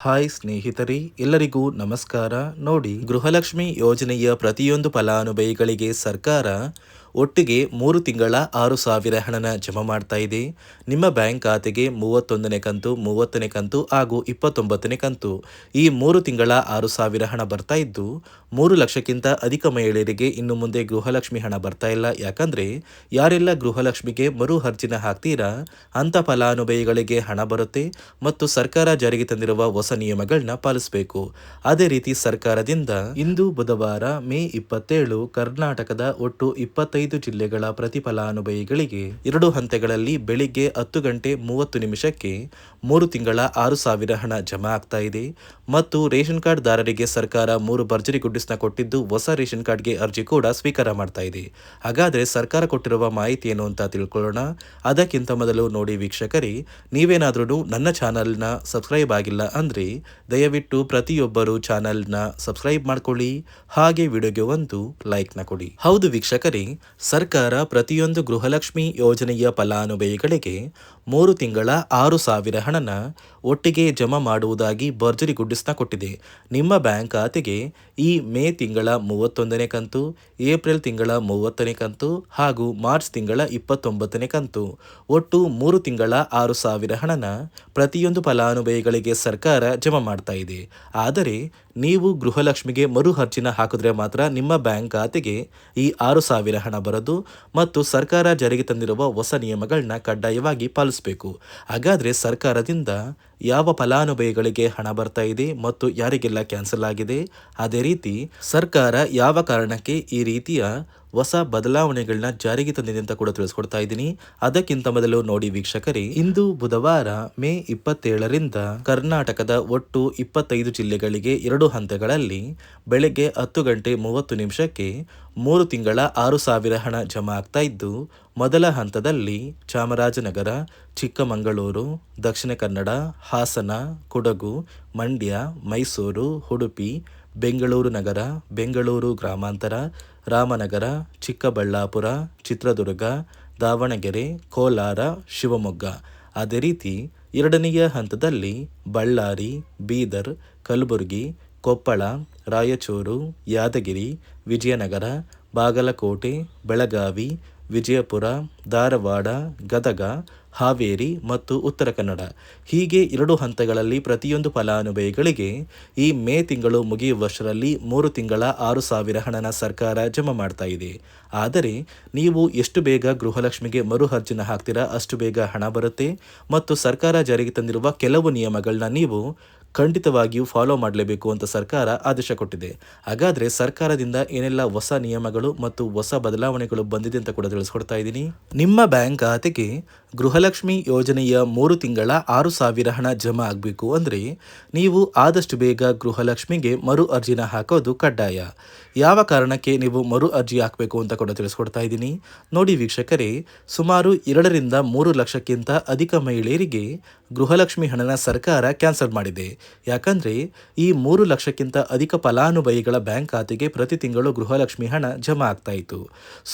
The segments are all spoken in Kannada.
ಹಾಯ್ ಸ್ನೇಹಿತರೆ, ಎಲ್ಲರಿಗೂ ನಮಸ್ಕಾರ. ನೋಡಿ, ಗೃಹಲಕ್ಷ್ಮಿ ಯೋಜನೆಯ ಪ್ರತಿಯೊಂದು ಫಲಾನುಭವಿಗಳಿಗೆ ಸರ್ಕಾರ ಒಟ್ಟಿಗೆ 3 ತಿಂಗಳ 6,000 ಹಣನ ಜಮಾ ಮಾಡ್ತಾ ಇದೆ. ನಿಮ್ಮ ಬ್ಯಾಂಕ್ ಖಾತೆಗೆ 31ನೇ ಕಂತು, 30ನೇ ಕಂತು ಹಾಗೂ 29ನೇ ಕಂತು, ಈ 3 ತಿಂಗಳ 6,000 ಹಣ ಬರ್ತಾ ಇದ್ದು 3 ಲಕ್ಷಕ್ಕಿಂತ ಅಧಿಕ ಮಹಿಳೆಯರಿಗೆ ಇನ್ನು ಮುಂದೆ ಗೃಹಲಕ್ಷ್ಮಿ ಹಣ ಬರ್ತಾ ಇಲ್ಲ. ಯಾಕಂದ್ರೆ ಯಾರೆಲ್ಲ ಗೃಹಲಕ್ಷ್ಮಿಗೆ ಮರು ಅರ್ಜಿನ ಹಾಕ್ತೀರಾ ಅಂತ ಫಲಾನುಭವಿಗಳಿಗೆ ಹಣ ಬರುತ್ತೆ ಮತ್ತು ಸರ್ಕಾರ ಜಾರಿಗೆ ತಂದಿರುವ ಹೊಸ ನಿಯಮಗಳನ್ನ ಪಾಲಿಸಬೇಕು. ಅದೇ ರೀತಿ ಸರ್ಕಾರದಿಂದ ಇಂದು ಬುಧವಾರ ಮೇ 27 ಕರ್ನಾಟಕದ ಒಟ್ಟು 25 ಜಿಲ್ಲೆಗಳ ಪ್ರತಿ ಫಲಾನುಭವಿಗಳಿಗೆ 2 ಹಂತಗಳಲ್ಲಿ ಬೆಳಿಗ್ಗೆ 10 ಗಂಟೆ 30 ನಿಮಿಷಕ್ಕೆ 3 ತಿಂಗಳ 6,000 ಹಣ ಜಮಾ ಆಗ್ತಾ ಇದೆ. ಮತ್ತು ರೇಷನ್ ಕಾರ್ಡ್ ದಾರರಿಗೆ ಸರ್ಕಾರ 3 ಭರ್ಜರಿ ಗುಡ್ಡಿಸ್ನ ಕೊಟ್ಟಿದ್ದು ಹೊಸ ರೇಷನ್ ಕಾರ್ಡ್ಗೆ ಅರ್ಜಿ ಕೂಡ ಸ್ವೀಕಾರ ಮಾಡ್ತಾ ಇದೆ. ಹಾಗಾದ್ರೆ ಸರ್ಕಾರ ಕೊಟ್ಟಿರುವ ಮಾಹಿತಿ ಏನು ಅಂತ ತಿಳ್ಕೊಳ್ಳೋಣ. ಅದಕ್ಕಿಂತ ಮೊದಲು ನೋಡಿ ವೀಕ್ಷಕರೇ, ನೀವೇನಾದ್ರೂ ನನ್ನ ಚಾನಲ್ನ ಸಬ್ಸ್ಕ್ರೈಬ್ ಆಗಿಲ್ಲ ಅಂದ್ರೆ ದಯವಿಟ್ಟು ಪ್ರತಿಯೊಬ್ಬರು ಚಾನಲ್ನ ಸಬ್ಸ್ಕ್ರೈಬ್ ಮಾಡ್ಕೊಳ್ಳಿ, ಹಾಗೆ ವಿಡಿಯೋಗೆ ಒಂದು ಲೈಕ್ನ ಕೊಡಿ. ಹೌದು ವೀಕ್ಷಕರೇ, ಸರ್ಕಾರ ಪ್ರತಿಯೊಂದು ಗೃಹಲಕ್ಷ್ಮಿ ಯೋಜನೆಯ ಫಲಾನುಭವಿಗಳಿಗೆ 3 ತಿಂಗಳ 6,000 ಹಣನ ಒಟ್ಟಿಗೆ ಜಮಾ ಮಾಡುವುದಾಗಿ ಭರ್ಜರಿ ಗುಡ್ಡಿಸ್ನ ಕೊಟ್ಟಿದೆ. ನಿಮ್ಮ ಬ್ಯಾಂಕ್ ಖಾತೆಗೆ ಈ ಮೇ ತಿಂಗಳ 31ನೇ ಕಂತು, ಏಪ್ರಿಲ್ ತಿಂಗಳ 30ನೇ ಕಂತು ಹಾಗೂ ಮಾರ್ಚ್ ತಿಂಗಳ 29ನೇ ಕಂತು, ಒಟ್ಟು 3 ತಿಂಗಳ 6,000 ಹಣನ ಪ್ರತಿಯೊಂದು ಫಲಾನುಭವಿಗಳಿಗೆ ಸರ್ಕಾರ ಜಮಾ ಮಾಡ್ತಾ ಇದೆ. ಆದರೆ ನೀವು ಗೃಹಲಕ್ಷ್ಮಿಗೆ ಮರು ಅರ್ಜಿನ ಹಾಕಿದ್ರೆ ಮಾತ್ರ ನಿಮ್ಮ ಬ್ಯಾಂಕ್ ಖಾತೆಗೆ ಈ 6,000 ಹಣ ಬರೋದು ಮತ್ತು ಸರ್ಕಾರ ಜಾರಿಗೆ ತಂದಿರುವ ಹೊಸ ನಿಯಮಗಳನ್ನ ಕಡ್ಡಾಯವಾಗಿ ಪಾಲಿಸಬೇಕು. ಹಾಗಾದ್ರೆ ಸರ್ಕಾರದಿಂದ ಯಾವ ಫಲಾನುಭವಿಗಳಿಗೆ ಹಣ ಬರ್ತಾ ಇದೆ ಮತ್ತು ಯಾರಿಗೆಲ್ಲ ಕ್ಯಾನ್ಸಲ್ ಆಗಿದೆ, ಅದೇ ರೀತಿ ಸರ್ಕಾರ ಯಾವ ಕಾರಣಕ್ಕೆ ಈ ರೀತಿಯ ಹೊಸ ಬದಲಾವಣೆಗಳನ್ನ ಜಾರಿಗೆ ತಂದಿದೆ ಅಂತ ಕೂಡ ತಿಳಿಸ್ಕೊಡ್ತಾ ಇದ್ದೀನಿ. ಅದಕ್ಕಿಂತ ಮೊದಲು ನೋಡಿ ವೀಕ್ಷಕರೇ, ಇಂದು ಬುಧವಾರ ಮೇ 27ರಿಂದ ಕರ್ನಾಟಕದ ಒಟ್ಟು 25 ಜಿಲ್ಲೆಗಳಿಗೆ 2 ಹಂತಗಳಲ್ಲಿ ಬೆಳಗ್ಗೆ 10 ಗಂಟೆ 30 ನಿಮಿಷಕ್ಕೆ 3 ತಿಂಗಳ 6,000 ಹಣ ಜಮಾ ಆಗ್ತಾ ಇದ್ದು, ಮೊದಲ ಹಂತದಲ್ಲಿ ಚಾಮರಾಜನಗರ, ಚಿಕ್ಕಮಗಳೂರು, ದಕ್ಷಿಣ ಕನ್ನಡ, ಹಾಸನ, ಕೊಡಗು, ಮಂಡ್ಯ, ಮೈಸೂರು, ಉಡುಪಿ, ಬೆಂಗಳೂರು ನಗರ, ಬೆಂಗಳೂರು ಗ್ರಾಮಾಂತರ, ರಾಮನಗರ, ಚಿಕ್ಕಬಳ್ಳಾಪುರ, ಚಿತ್ರದುರ್ಗ, ದಾವಣಗೆರೆ, ಕೋಲಾರ, ಶಿವಮೊಗ್ಗ. ಅದೇ ರೀತಿ ಎರಡನೆಯ ಹಂತದಲ್ಲಿ ಬಳ್ಳಾರಿ, ಬೀದರ್, ಕಲಬುರಗಿ, ಕೊಪ್ಪಳ, ರಾಯಚೂರು, ಯಾದಗಿರಿ, ವಿಜಯನಗರ, ಬಾಗಲಕೋಟೆ, ಬೆಳಗಾವಿ, ವಿಜಯಪುರ, ಧಾರವಾಡ, ಗದಗ, ಹಾವೇರಿ ಮತ್ತು ಉತ್ತರ ಕನ್ನಡ. ಹೀಗೆ 2 ಹಂತಗಳಲ್ಲಿ ಪ್ರತಿಯೊಂದು ಫಲಾನುಭವಿಗಳಿಗೆ ಈ ಮೇ ತಿಂಗಳು ಮುಗಿಯುವಷ್ಟರಲ್ಲಿ 3 ತಿಂಗಳ 6,000 ಹಣನ ಸರ್ಕಾರ ಜಮಾ ಮಾಡ್ತಾ ಇದೆ. ಆದರೆ ನೀವು ಎಷ್ಟು ಬೇಗ ಗೃಹಲಕ್ಷ್ಮಿಗೆ ಮರು ಅರ್ಜಿನ ಹಾಕ್ತೀರಾ ಅಷ್ಟು ಬೇಗ ಹಣ ಬರುತ್ತೆ ಮತ್ತು ಸರ್ಕಾರ ಜಾರಿಗೆ ತಂದಿರುವ ಕೆಲವು ನಿಯಮಗಳನ್ನ ನೀವು ಖಂಡಿತವಾಗಿಯೂ ಫಾಲೋ ಮಾಡಲೇಬೇಕು ಅಂತ ಸರ್ಕಾರ ಆದೇಶ ಕೊಟ್ಟಿದೆ. ಹಾಗಾದ್ರೆ ಸರ್ಕಾರದಿಂದ ಏನೆಲ್ಲ ಹೊಸ ನಿಯಮಗಳು ಮತ್ತು ಹೊಸ ಬದಲಾವಣೆಗಳು ಬಂದಿದೆ ಅಂತ ಕೂಡ ತಿಳಿಸ್ಕೊಡ್ತಾ ಇದ್ದೀನಿ. ನಿಮ್ಮ ಬ್ಯಾಂಕ್ ಖಾತೆಗೆ ಗೃಹಲಕ್ಷ್ಮಿ ಯೋಜನೆಯ 3 ತಿಂಗಳ 6,000 ಹಣ ಜಮಾ ಆಗಬೇಕು ಅಂದ್ರೆ ನೀವು ಆದಷ್ಟು ಬೇಗ ಗೃಹಲಕ್ಷ್ಮಿಗೆ ಮರು ಅರ್ಜಿನ ಹಾಕೋದು ಕಡ್ಡಾಯ. ಯಾವ ಕಾರಣಕ್ಕೆ ನೀವು ಮರು ಅರ್ಜಿ ಹಾಕಬೇಕು ಅಂತ ಕೂಡ ತಿಳಿಸ್ಕೊಡ್ತಾ ಇದ್ದೀನಿ. ನೋಡಿ ವೀಕ್ಷಕರೇ, ಸುಮಾರು 2ರಿಂದ 3 ಲಕ್ಷಕ್ಕಿಂತ ಅಧಿಕ ಮಹಿಳೆಯರಿಗೆ ಗೃಹಲಕ್ಷ್ಮಿ ಹಣನ ಸರ್ಕಾರ ಕ್ಯಾನ್ಸಲ್ ಮಾಡಿದೆ. ಯಾಕಂದ್ರೆ ಈ 3 ಲಕ್ಷಕ್ಕಿಂತ ಅಧಿಕ ಫಲಾನುಭವಿಗಳ ಬ್ಯಾಂಕ್ ಖಾತೆಗೆ ಪ್ರತಿ ತಿಂಗಳು ಗೃಹಲಕ್ಷ್ಮಿ ಹಣ ಜಮಾ ಆಗ್ತಾ ಇತ್ತು.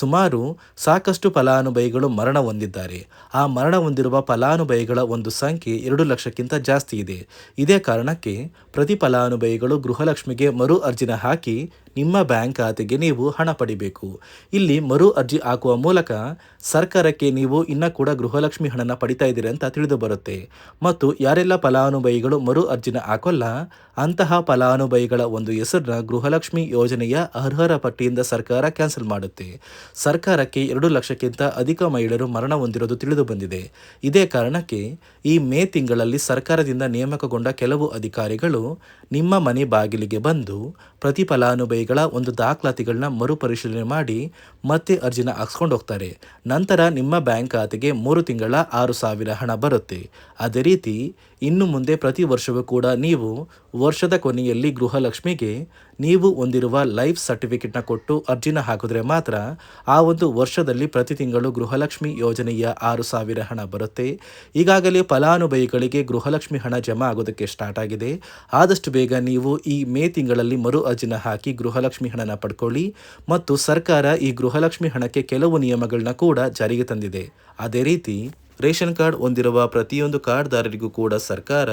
ಸುಮಾರು ಸಾಕಷ್ಟು ಫಲಾನುಭವಿಗಳು ಮರಣ ಹೊಂದಿದ್ದಾರೆ. ಆ ಮರಣ ಹೊಂದಿರುವ ಫಲಾನುಭವಿಗಳ ಒಂದು ಸಂಖ್ಯೆ 2 ಲಕ್ಷಕ್ಕಿಂತ ಜಾಸ್ತಿ ಇದೆ. ಇದೇ ಕಾರಣಕ್ಕೆ ಪ್ರತಿ ಫಲಾನುಭವಿಗಳು ಗೃಹಲಕ್ಷ್ಮಿಗೆ ಮರು ಅರ್ಜಿನ ಹಾಕಿ ನಿಮ್ಮ ಬ್ಯಾಂಕ್ ಖಾತೆಗೆ ನೀವು ಹಣ ಪಡಿಬೇಕು. ಇಲ್ಲಿ ಮರು ಅರ್ಜಿ ಹಾಕುವ ಮೂಲಕ ಸರ್ಕಾರಕ್ಕೆ ನೀವು ಇನ್ನ ಕೂಡ ಗೃಹಲಕ್ಷ್ಮಿ ಹಣನ ಪಡಿತಾ ಇದ್ದೀರಿ ಅಂತ ತಿಳಿದು ಬರುತ್ತೆ. ಮತ್ತು ಯಾರೆಲ್ಲ ಫಲಾನುಭವಿಗಳು ಮರು ಅರ್ಜಿನ ಹಾಕೋಲ್ಲ ಅಂತಹ ಫಲಾನುಭವಿಗಳ ಒಂದು ಹೆಸರನ್ನ ಗೃಹಲಕ್ಷ್ಮಿ ಯೋಜನೆಯ ಅರ್ಹರ ಪಟ್ಟಿಯಿಂದ ಸರ್ಕಾರ ಕ್ಯಾನ್ಸಲ್ ಮಾಡುತ್ತೆ. ಸರ್ಕಾರಕ್ಕೆ 2 ಲಕ್ಷಕ್ಕಿಂತ ಅಧಿಕ ಮಹಿಳೆಯರು ಮರಣ ಹೊಂದಿರೋದು ತಿಳಿದು ಬಂದಿದೆ. ಇದೇ ಕಾರಣಕ್ಕೆ ಈ ಮೇ ತಿಂಗಳಲ್ಲಿ ಸರ್ಕಾರದಿಂದ ನೇಮಕಗೊಂಡ ಕೆಲವು ಅಧಿಕಾರಿಗಳು ನಿಮ್ಮ ಮನೆ ಬಾಗಿಲಿಗೆ ಬಂದು ಪ್ರತಿ ಫಲಾನುಭವಿಗಳ ಒಂದು ದಾಖಲಾತಿಗಳನ್ನ ಮರುಪರಿಶೀಲನೆ ಮಾಡಿ ಮತ್ತೆ ಅರ್ಜಿನ ಹಾಕ್ಸ್ಕೊಂಡು ಹೋಗ್ತಾರೆ. ನಂತರ ನಿಮ್ಮ ಬ್ಯಾಂಕ್ ಖಾತೆಗೆ 3 ತಿಂಗಳ 6,000 ಹಣ ಬರುತ್ತೆ. ಅದೇ ರೀತಿ ಇನ್ನು ಮುಂದೆ ಪ್ರತಿ ವರ್ಷವೂ ಕೂಡ ನೀವು ವರ್ಷದ ಕೊನೆಯಲ್ಲಿ ಗೃಹಲಕ್ಷ್ಮಿಗೆ ನೀವು ಹೊಂದಿರುವ ಲೈಫ್ ಸರ್ಟಿಫಿಕೇಟ್ನ ಕೊಟ್ಟು ಅರ್ಜಿನ ಹಾಕಿದ್ರೆ ಮಾತ್ರ ಆ ಒಂದು ವರ್ಷದಲ್ಲಿ ಪ್ರತಿ ತಿಂಗಳು ಗೃಹಲಕ್ಷ್ಮಿ ಯೋಜನೆಯ 6,000 ಹಣ ಬರುತ್ತೆ. ಈಗಾಗಲೇ ಫಲಾನುಭವಿಗಳಿಗೆ ಗೃಹಲಕ್ಷ್ಮಿ ಹಣ ಜಮಾ ಆಗೋದಕ್ಕೆ ಸ್ಟಾರ್ಟ್ ಆಗಿದೆ. ಆದಷ್ಟು ಬೇಗ ನೀವು ಈ ಮೇ ತಿಂಗಳಲ್ಲಿ ಮರು ಅರ್ಜಿನ ಹಾಕಿ ಗೃಹಲಕ್ಷ್ಮಿ ಹಣನ ಪಡ್ಕೊಳ್ಳಿ. ಮತ್ತು ಸರ್ಕಾರ ಈ ಗೃಹಲಕ್ಷ್ಮಿ ಹಣಕ್ಕೆ ಕೆಲವು ನಿಯಮಗಳನ್ನ ಕೂಡ ಜಾರಿಗೆ ತಂದಿದೆ. ಅದೇ ರೀತಿ ರೇಷನ್ ಕಾರ್ಡ್ ಹೊಂದಿರುವ ಪ್ರತಿಯೊಂದು ಕಾರ್ಡ್ದಾರರಿಗೂ ಕೂಡ ಸರ್ಕಾರ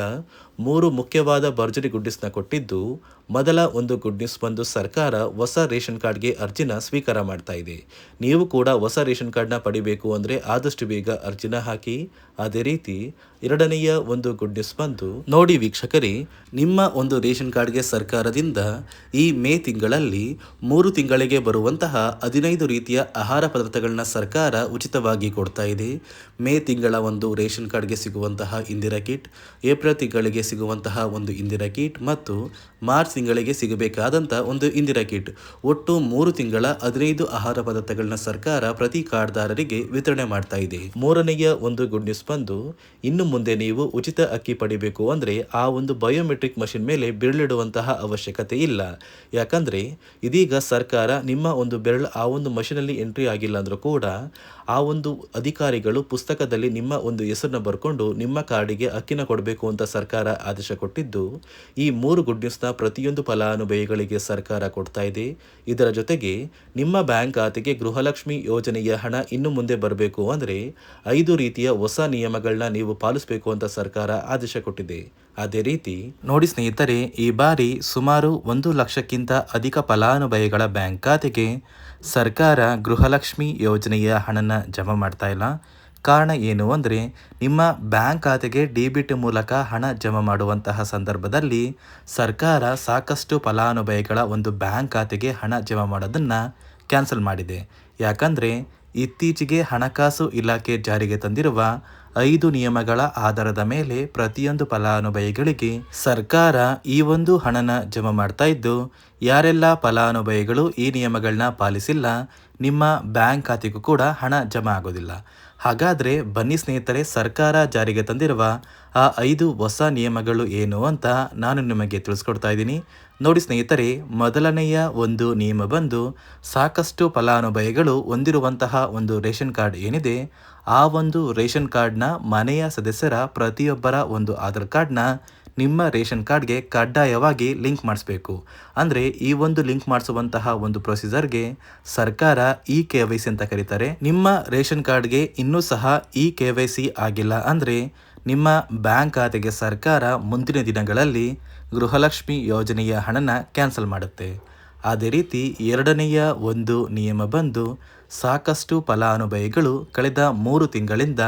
3 ಮುಖ್ಯವಾದ ಭರ್ಜರಿ ಗುಡ್ ನ್ಯೂಸ್ನ ಕೊಟ್ಟಿದ್ದು, ಮೊದಲ ಒಂದು ಗುಡ್ ನ್ಯೂಸ್ ಬಂದು ಸರ್ಕಾರ ಹೊಸ ರೇಷನ್ ಕಾರ್ಡ್ಗೆ ಅರ್ಜಿನ ಸ್ವೀಕಾರ ಮಾಡ್ತಾ ಇದೆ. ನೀವು ಕೂಡ ಹೊಸ ರೇಷನ್ ಕಾರ್ಡ್ನ ಪಡಿಬೇಕು ಅಂದರೆ ಆದಷ್ಟು ಬೇಗ ಅರ್ಜಿನ ಹಾಕಿ. ಅದೇ ರೀತಿ ಎರಡನೆಯ ಒಂದು ಗುಡ್ ನ್ಯೂಸ್ ಬಂದು ನೋಡಿ ವೀಕ್ಷಕರೇ, ನಿಮ್ಮ ಒಂದು ರೇಷನ್ ಕಾರ್ಡ್ಗೆ ಸರ್ಕಾರದಿಂದ ಈ ಮೇ ತಿಂಗಳಲ್ಲಿ 3 ತಿಂಗಳಿಗೆ ಬರುವಂತಹ 15 ರೀತಿಯ ಆಹಾರ ಪದಾರ್ಥಗಳನ್ನ ಸರ್ಕಾರ ಉಚಿತವಾಗಿ ಕೊಡ್ತಾ ಇದೆ. ಮೇ ತಿಂಗಳ ಒಂದು ರೇಷನ್ ಕಾರ್ಡ್ಗೆ ಸಿಗುವಂತಹ ಇಂದಿರಾ ಕಿಟ್, ಏಪ್ರಿಲ್ ತಿಂಗಳಿಗೆ ಸಿಗುವಂತಹ ಒಂದು ಇಂದಿರಾ ಕಿಟ್ ಮತ್ತು ಮಾರ್ಚ್ ತಿಂಗಳಿಗೆ ಸಿಗಬೇಕಾದಂಥ ಒಂದು ಇಂದಿರಾ ಕಿಟ್, ಒಟ್ಟು 3 ತಿಂಗಳ 15 ಆಹಾರ ಪದಾರ್ಥಗಳನ್ನ ಸರ್ಕಾರ ಪ್ರತಿ ಕಾರ್ಡ್ದಾರರಿಗೆ ವಿತರಣೆ ಮಾಡ್ತಾ ಇದೆ. ಮೂರನೆಯ ಒಂದು ಗುಡ್ ನ್ಯೂಸ್ ಬಂದು, ಇನ್ನು ಮುಂದೆ ನೀವು ಉಚಿತ ಅಕ್ಕಿ ಪಡಿಬೇಕು ಅಂದರೆ ಆ ಒಂದು ಬಯೋಮೆಟ್ರಿಕ್ ಮಷಿನ್ ಮೇಲೆ ಬೆರಳಿಡುವಂತಹ ಅವಶ್ಯಕತೆ ಇಲ್ಲ. ಯಾಕಂದರೆ ಇದೀಗ ಸರ್ಕಾರ ನಿಮ್ಮ ಒಂದು ಬೆರಳು ಆ ಒಂದು ಮಷಿನಲ್ಲಿ ಎಂಟ್ರಿ ಆಗಿಲ್ಲ ಅಂದರೂ ಕೂಡ ಆ ಒಂದು ಅಧಿಕಾರಿಗಳು ಪುಸ್ತಕದಲ್ಲಿ ನಿಮ್ಮ ಒಂದು ಹೆಸರನ್ನ ಬರ್ಕೊಂಡು ನಿಮ್ಮ ಕಾರ್ಡಿಗೆ ಅಕ್ಕಿನ ಕೊಡಬೇಕು ಅಂತ ಸರ್ಕಾರ ಆದೇಶ ಕೊಟ್ಟಿದ್ದು, ಈ 3 ಗುಡ್ ನ್ಯೂಸ್ನ ಪ್ರತಿಯೊಂದು ಫಲಾನುಭವಿಗಳಿಗೆ ಸರ್ಕಾರ ಕೊಡ್ತಾ ಇದೆ. ಇದರ ಜೊತೆಗೆ ನಿಮ್ಮ ಬ್ಯಾಂಕ್ ಖಾತೆಗೆ ಗೃಹಲಕ್ಷ್ಮಿ ಯೋಜನೆಯ ಹಣ ಇನ್ನು ಮುಂದೆ ಬರಬೇಕು ಅಂದರೆ 5 ರೀತಿಯ ಹೊಸ ನಿಯಮಗಳನ್ನ ನೀವು ಪಾಲಿಸಬೇಕು ಅಂತ ಸರ್ಕಾರ ಆದೇಶ ಕೊಟ್ಟಿದೆ. ಅದೇ ರೀತಿ ನೋಡಿ ಸ್ನೇಹಿತರೆ, ಈ ಬಾರಿ ಸುಮಾರು 1 ಲಕ್ಷಕ್ಕಿಂತ ಅಧಿಕ ಫಲಾನುಭವಿಗಳ ಬ್ಯಾಂಕ್ ಖಾತೆಗೆ ಸರ್ಕಾರ ಗೃಹಲಕ್ಷ್ಮಿ ಯೋಜನೆಯ ಹಣನ ಜಮಾ ಮಾಡ್ತಾ ಇಲ್ಲ. ಕಾರಣ ಏನು ಅಂದರೆ, ನಿಮ್ಮ ಬ್ಯಾಂಕ್ ಖಾತೆಗೆ ಡಿಬಿಟಿ ಮೂಲಕ ಹಣ ಜಮಾ ಮಾಡುವಂತಹ ಸಂದರ್ಭದಲ್ಲಿ ಸರ್ಕಾರ ಸಾಕಷ್ಟು ಫಲಾನುಭವಿಗಳ ಒಂದು ಬ್ಯಾಂಕ್ ಖಾತೆಗೆ ಹಣ ಜಮಾ ಮಾಡೋದನ್ನು ಕ್ಯಾನ್ಸಲ್ ಮಾಡಿದೆ. ಯಾಕಂದರೆ ಇತ್ತೀಚೆಗೆ ಹಣಕಾಸು ಇಲಾಖೆ ಜಾರಿಗೆ ತಂದಿರುವ 5 ನಿಯಮಗಳ ಆಧಾರದ ಮೇಲೆ ಪ್ರತಿಯೊಂದು ಫಲಾನುಭವಿಗಳಿಗೆ ಸರ್ಕಾರ ಈ ಒಂದು ಹಣನ ಜಮಾ ಮಾಡ್ತಾ ಇದ್ದು, ಯಾರೆಲ್ಲ ಫಲಾನುಭವಿಗಳು ಈ ನಿಯಮಗಳನ್ನ ಪಾಲಿಸಿಲ್ಲ ನಿಮ್ಮ ಬ್ಯಾಂಕ್ ಖಾತೆಗೂ ಕೂಡ ಹಣ ಜಮಾ ಆಗೋದಿಲ್ಲ. ಹಾಗಾದರೆ ಬನ್ನಿ ಸ್ನೇಹಿತರೆ, ಸರ್ಕಾರ ಜಾರಿಗೆ ತಂದಿರುವ ಆ 5 ಹೊಸ ನಿಯಮಗಳು ಏನು ಅಂತ ನಾನು ನಿಮಗೆ ತಿಳಿಸ್ಕೊಡ್ತಾ ಇದ್ದೀನಿ. ನೋಡಿ ಸ್ನೇಹಿತರೆ, ಮೊದಲನೆಯ ಒಂದು ನಿಯಮ ಬಂದು, ಸಾಕಷ್ಟು ಫಲಾನುಭವಿಗಳು ಹೊಂದಿರುವಂತಹ ಒಂದು ರೇಷನ್ ಕಾರ್ಡ್ ಏನಿದೆ, ಆ ಒಂದು ರೇಷನ್ ಕಾರ್ಡ್ನ ಮನೆಯ ಸದಸ್ಯರ ಪ್ರತಿಯೊಬ್ಬರ ಒಂದು ಆಧಾರ್ ಕಾರ್ಡ್ನ ನಿಮ್ಮ ರೇಷನ್ ಕಾರ್ಡ್ಗೆ ಕಡ್ಡಾಯವಾಗಿ ಲಿಂಕ್ ಮಾಡಿಸ್ಬೇಕು. ಅಂದರೆ ಈ ಒಂದು ಲಿಂಕ್ ಮಾಡಿಸುವಂತಹ ಒಂದು ಪ್ರೊಸೀಜರ್ಗೆ ಸರ್ಕಾರ KYC ಅಂತ ಕರೀತಾರೆ. ನಿಮ್ಮ ರೇಷನ್ ಕಾರ್ಡ್ಗೆ ಇನ್ನೂ ಸಹ KYC ಆಗಿಲ್ಲ ಅಂದರೆ ನಿಮ್ಮ ಬ್ಯಾಂಕ್ ಖಾತೆಗೆ ಸರ್ಕಾರ ಮುಂದಿನ ದಿನಗಳಲ್ಲಿ ಗೃಹಲಕ್ಷ್ಮಿ ಯೋಜನೆಯ ಹಣನ ಕ್ಯಾನ್ಸಲ್ ಮಾಡುತ್ತೆ. ಅದೇ ರೀತಿ ಎರಡನೆಯ ಒಂದು ನಿಯಮ ಬಂದು, ಸಾಕಷ್ಟು ಫಲಾನುಭವಿಗಳು ಕಳೆದ 3 ತಿಂಗಳಿಂದ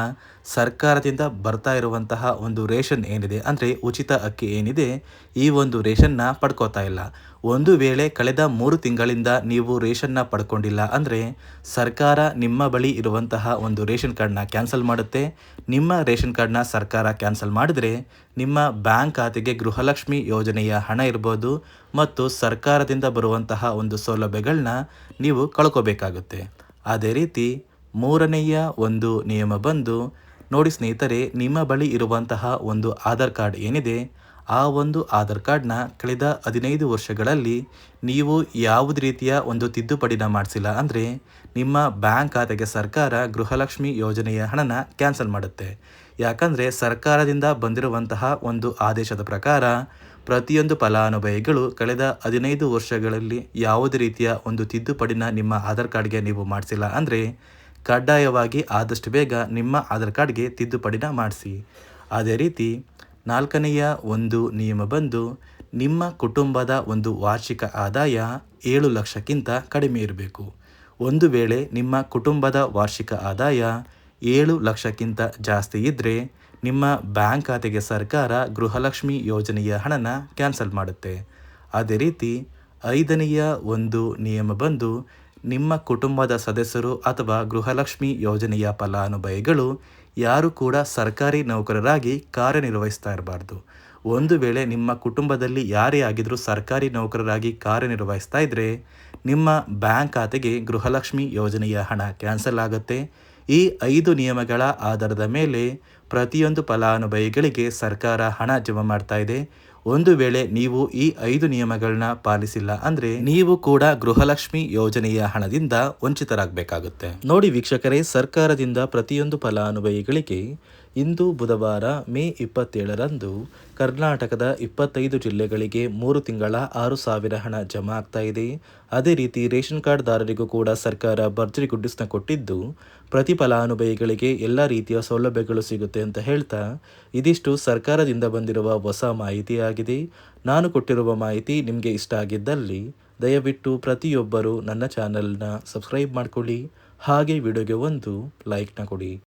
ಸರ್ಕಾರದಿಂದ ಬರ್ತಾ ಇರುವಂತಹ ಒಂದು ರೇಷನ್ ಏನಿದೆ, ಅಂದರೆ ಉಚಿತ ಅಕ್ಕಿ ಏನಿದೆ, ಈ ಒಂದು ರೇಷನ್ನ ಪಡ್ಕೋತಾ ಇಲ್ಲ. ಒಂದು ವೇಳೆ ಕಳೆದ 3 ತಿಂಗಳಿಂದ ನೀವು ರೇಷನ್ನ ಪಡ್ಕೊಂಡಿಲ್ಲ ಅಂದರೆ ಸರ್ಕಾರ ನಿಮ್ಮ ಬಳಿ ಇರುವಂತಹ ಒಂದು ರೇಷನ್ ಕಾರ್ಡ್ನ ಕ್ಯಾನ್ಸಲ್ ಮಾಡುತ್ತೆ. ನಿಮ್ಮ ರೇಷನ್ ಕಾರ್ಡ್ನ ಸರ್ಕಾರ ಕ್ಯಾನ್ಸಲ್ ಮಾಡಿದರೆ ನಿಮ್ಮ ಬ್ಯಾಂಕ್ ಖಾತೆಗೆ ಗೃಹಲಕ್ಷ್ಮಿ ಯೋಜನೆಯ ಹಣ ಇರ್ಬೋದು ಮತ್ತು ಸರ್ಕಾರದಿಂದ ಬರುವಂತಹ ಒಂದು ಸೌಲಭ್ಯಗಳನ್ನ ನೀವು ಕಳ್ಕೋಬೇಕಾಗುತ್ತೆ. ಅದೇ ರೀತಿ ಮೂರನೆಯ ಒಂದು ನಿಯಮ ಬಂದು, ನೋಡಿ ಸ್ನೇಹಿತರೆ, ನಿಮ್ಮ ಬಳಿ ಇರುವಂತಹ ಒಂದು ಆಧಾರ್ ಕಾರ್ಡ್ ಏನಿದೆ, ಆ ಒಂದು ಆಧಾರ್ ಕಾರ್ಡ್ನ ಕಳೆದ 15 ವರ್ಷಗಳಲ್ಲಿ ನೀವು ಯಾವುದೇ ರೀತಿಯ ಒಂದು ತಿದ್ದುಪಡಿನ ಮಾಡಿಸಿಲ್ಲ ಅಂದರೆ ನಿಮ್ಮ ಬ್ಯಾಂಕ್ ಖಾತೆಗೆ ಸರ್ಕಾರ ಗೃಹಲಕ್ಷ್ಮಿ ಯೋಜನೆಯ ಹಣನ ಕ್ಯಾನ್ಸಲ್ ಮಾಡುತ್ತೆ. ಯಾಕಂದರೆ ಸರ್ಕಾರದಿಂದ ಬಂದಿರುವಂತಹ ಒಂದು ಆದೇಶದ ಪ್ರಕಾರ ಪ್ರತಿಯೊಂದು ಫಲಾನುಭವಿಗಳು ಕಳೆದ 15 ವರ್ಷಗಳಲ್ಲಿ ಯಾವುದೇ ರೀತಿಯ ಒಂದು ತಿದ್ದುಪಡಿನ ನಿಮ್ಮ ಆಧಾರ್ ಕಾರ್ಡ್ಗೆ ನೀವು ಮಾಡಿಸಿಲ್ಲ ಅಂದರೆ ಕಡ್ಡಾಯವಾಗಿ ಆದಷ್ಟು ಬೇಗ ನಿಮ್ಮ ಆಧಾರ್ ಕಾರ್ಡ್ಗೆ ತಿದ್ದುಪಡಿನ ಮಾಡಿಸಿ. ಅದೇ ರೀತಿ ನಾಲ್ಕನೆಯ ಒಂದು ನಿಯಮ ಬಂದು, ನಿಮ್ಮ ಕುಟುಂಬದ ಒಂದು ವಾರ್ಷಿಕ ಆದಾಯ 7 ಲಕ್ಷಕ್ಕಿಂತ ಕಡಿಮೆ ಇರಬೇಕು. ಒಂದು ವೇಳೆ ನಿಮ್ಮ ಕುಟುಂಬದ ವಾರ್ಷಿಕ ಆದಾಯ 7 ಲಕ್ಷಕ್ಕಿಂತ ಜಾಸ್ತಿ ಇದ್ದರೆ ನಿಮ್ಮ ಬ್ಯಾಂಕ್ ಖಾತೆಗೆ ಸರ್ಕಾರ ಗೃಹಲಕ್ಷ್ಮಿ ಯೋಜನೆಯ ಹಣನ ಕ್ಯಾನ್ಸಲ್ ಮಾಡುತ್ತೆ. ಅದೇ ರೀತಿ ಐದನೆಯ ಒಂದು ನಿಯಮ ಬಂದು, ನಿಮ್ಮ ಕುಟುಂಬದ ಸದಸ್ಯರು ಅಥವಾ ಗೃಹಲಕ್ಷ್ಮಿ ಯೋಜನೆಯ ಫಲಾನುಭವಿಗಳು ಯಾರು ಕೂಡ ಸರ್ಕಾರಿ ನೌಕರರಾಗಿ ಕಾರ್ಯನಿರ್ವಹಿಸ್ತಾ ಇರಬಾರ್ದು. ಒಂದು ವೇಳೆ ನಿಮ್ಮ ಕುಟುಂಬದಲ್ಲಿ ಯಾರೇ ಆಗಿದ್ರೂ ಸರ್ಕಾರಿ ನೌಕರರಾಗಿ ಕಾರ್ಯನಿರ್ವಹಿಸ್ತಾ ಇದ್ದರೆ ನಿಮ್ಮ ಬ್ಯಾಂಕ್ ಖಾತೆಗೆ ಗೃಹಲಕ್ಷ್ಮಿ ಯೋಜನೆಯ ಹಣ ಕ್ಯಾನ್ಸಲ್ ಆಗುತ್ತೆ. ಈ 5 ನಿಯಮಗಳ ಆಧಾರದ ಮೇಲೆ ಪ್ರತಿಯೊಂದು ಫಲಾನುಭವಿಗಳಿಗೆ ಸರ್ಕಾರ ಹಣ ಜಮಾ ಮಾಡ್ತಾ ಇದೆ. ಒಂದು ವೇಳೆ ನೀವು ಈ 5 ನಿಯಮಗಳನ್ನ ಪಾಲಿಸಿಲ್ಲ ಅಂದರೆ ನೀವು ಕೂಡ ಗೃಹಲಕ್ಷ್ಮಿ ಯೋಜನೆಯ ಹಣದಿಂದ ವಂಚಿತರಾಗಬೇಕಾಗುತ್ತೆ. ನೋಡಿ ವೀಕ್ಷಕರೇ, ಸರ್ಕಾರದಿಂದ ಪ್ರತಿಯೊಂದು ಫಲಾನುಭವಿಗಳಿಗೆ ಇಂದು ಬುಧವಾರ ಮೇ 27ರಂದು ಕರ್ನಾಟಕದ 25 ಜಿಲ್ಲೆಗಳಿಗೆ 3 ತಿಂಗಳ 6,000 ಹಣ ಜಮಾ ಆಗ್ತಾ ಇದೆ. ಅದೇ ರೀತಿ ರೇಷನ್ ಕಾರ್ಡ್ದಾರರಿಗೂ ಕೂಡ ಸರ್ಕಾರ ಭರ್ಜರಿ ಗುಡ್ಡಿಸ್ನ ಕೊಟ್ಟಿದ್ದು, ಪ್ರತಿ ಫಲಾನುಭವಿಗಳಿಗೆ ಎಲ್ಲ ರೀತಿಯ ಸೌಲಭ್ಯಗಳು ಸಿಗುತ್ತೆ ಅಂತ ಹೇಳ್ತಾ, ಇದಿಷ್ಟು ಸರ್ಕಾರದಿಂದ ಬಂದಿರುವ ಹೊಸ ಮಾಹಿತಿಯಾಗಿದೆ. ನಾನು ಕೊಟ್ಟಿರುವ ಮಾಹಿತಿ ನಿಮಗೆ ಇಷ್ಟ ಆಗಿದ್ದಲ್ಲಿ ದಯವಿಟ್ಟು ಪ್ರತಿಯೊಬ್ಬರು ನನ್ನ ಚಾನಲ್ನ ಸಬ್ಸ್ಕ್ರೈಬ್ ಮಾಡ್ಕೊಳ್ಳಿ, ಹಾಗೆ ವಿಡಿಯೋಗೆ ಒಂದು ಲೈಕ್ನ ಕೊಡಿ.